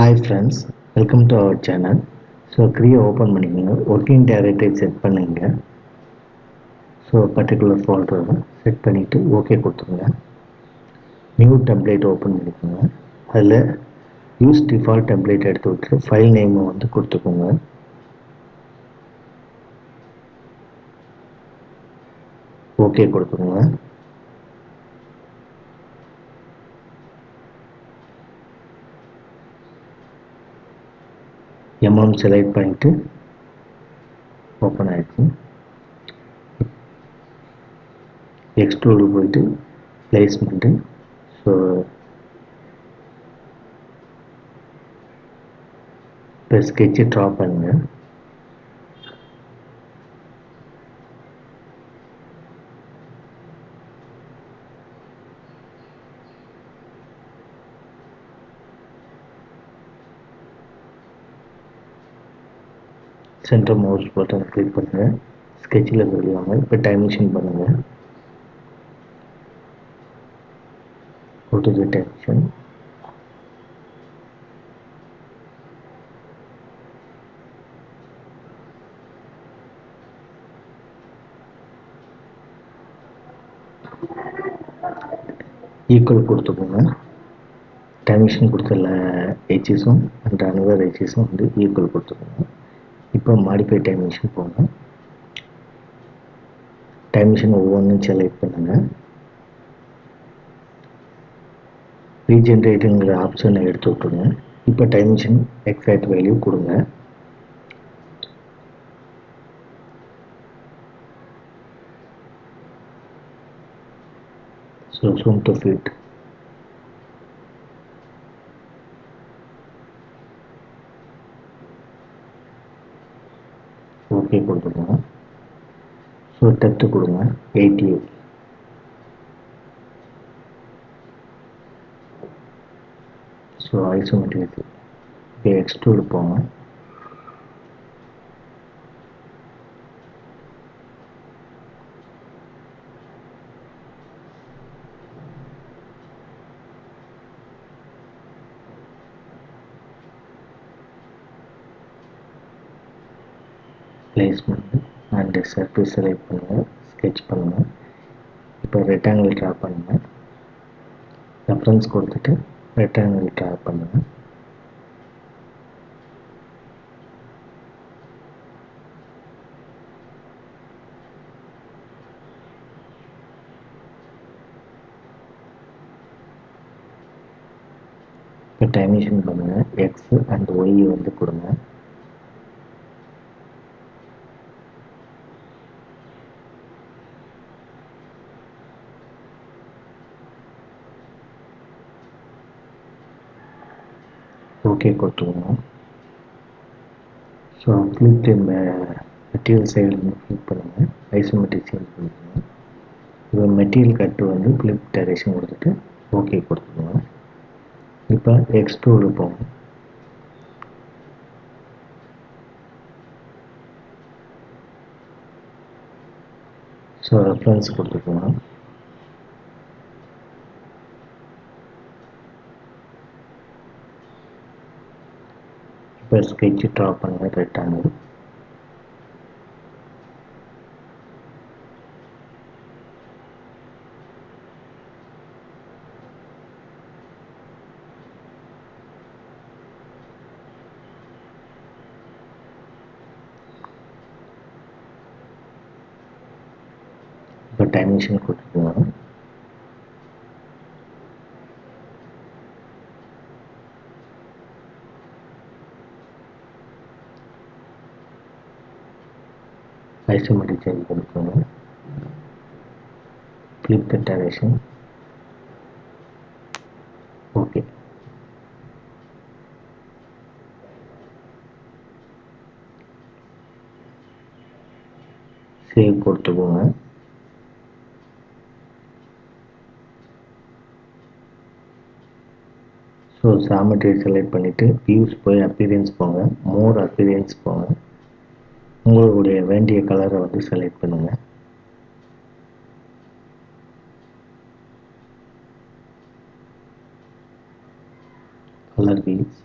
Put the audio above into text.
Hi friends, welcome to our channel. So Creo open பண்ணிக்கோங்க, working directory set பண்ணுங்க. So particular folder set பண்ணிட்டு OK கொடுத்துருங்க. New template open பண்ணிக்கோங்க. அதில் use default template எடுத்து விட்டு file name வந்து கொடுத்துக்கோங்க. OK கொடுத்துருங்க. செலக்ட் பண்ணிட்டு ஓப்பன் ஆயிடுச்சு. எக்ஸ்ட்ரூடு போயிட்டு பிளேஸ்மெண்ட்டு. ஸோ இப்போ ஸ்கெட்சு ட்ரா பண்ணுங்க. சென்டர் மவுஸ் பட்டன் கிளிக் பண்ணுங்கள். ஸ்கெட்சில் சொல்லுவாங்க. இப்போ டைமென்ஷன் பண்ணுங்கள். go to the dimension. Equal கொடுத்துக்கோங்க. டைமென்ஷன் கொடுத்த ஹெச்எஸும் அண்ட் அனதர் ஹெச்எஸும் வந்து ஈக்குவல் கொடுத்துக்கோங்க. இப்போ மாடிஃபை டைமென்ஷன் போங்க. டைமென்ஷன் ஒவ்வொன்றும் செலக்ட் பண்ணுங்கள். ரீஜென்ரேட்டுங்கிற ஆப்ஷனை எடுத்து விட்டுருங்க. இப்போ டைமென்ஷன் எக்ஸாக்ட் வேல்யூ கொடுங்க. So zoom to fit. Okay கொடுத்துருங்க. ஸோ டெப்த்து கொடுங்க 88. So isometric. இப்போ எக்ஸ்ட்ரூட் போங்க. பிளேஸ்மெண்ட் அண்ட் சர்ஃபேஸ் செலக்ட் பண்ணுங்கள். ஸ்கெட்ச் பண்ணுங்கள். இப்போ ரெக்டாங்கிள் ட்ரா பண்ணுங்கள். ரெஃபரன்ஸ் கொடுத்துட்டு ரெக்டாங்கிள் ட்ரா பண்ணுங்கள். இப்போ டைமென்ஷன் பண்ணுங்கள். எக்ஸ் அண்ட் ஒய் வந்து கொடுங்க. ஓகே கொடுத்துருங்க. So flip material side flip பண்ணுங்கள். ஐசோமெட்ரிக் சேஞ்ச் பண்ணிக்கோங்க. இப்போ மெட்டீரியல் கட்டு வந்து ஃப்ளிப் டைரக்ஷன் கொடுத்துட்டு ஓகே கொடுத்துருங்க. இப்போ எக்ஸ்ட்ரூடு போங்க. ஸோ ரெஃபரன்ஸ் கொடுத்துக்கோங்க. இப்போ ஸ்கெட்ச் ட்ரா பண்ணுங்கள். ரெக்டாங்கிள். இப்போ டைமென்ஷன் கொடுத்துக்கோங்க. ஐசோமெட்ரிக் சேஞ்ச் பண்ணிக்கோங்க. Flip the direction. Okay. Save கொடுத்துக்கோங்க. ஸோ ஜாமெட்ரி செலக்ட் பண்ணிவிட்டு வியூஸ் போய் அப்பியரன்ஸ் போங்க. மோர் அப்பியரன்ஸ் போங்க. உங்களுடைய வேண்டிய கலரை வந்து செலக்ட் பண்ணுங்கள். Colour wheels.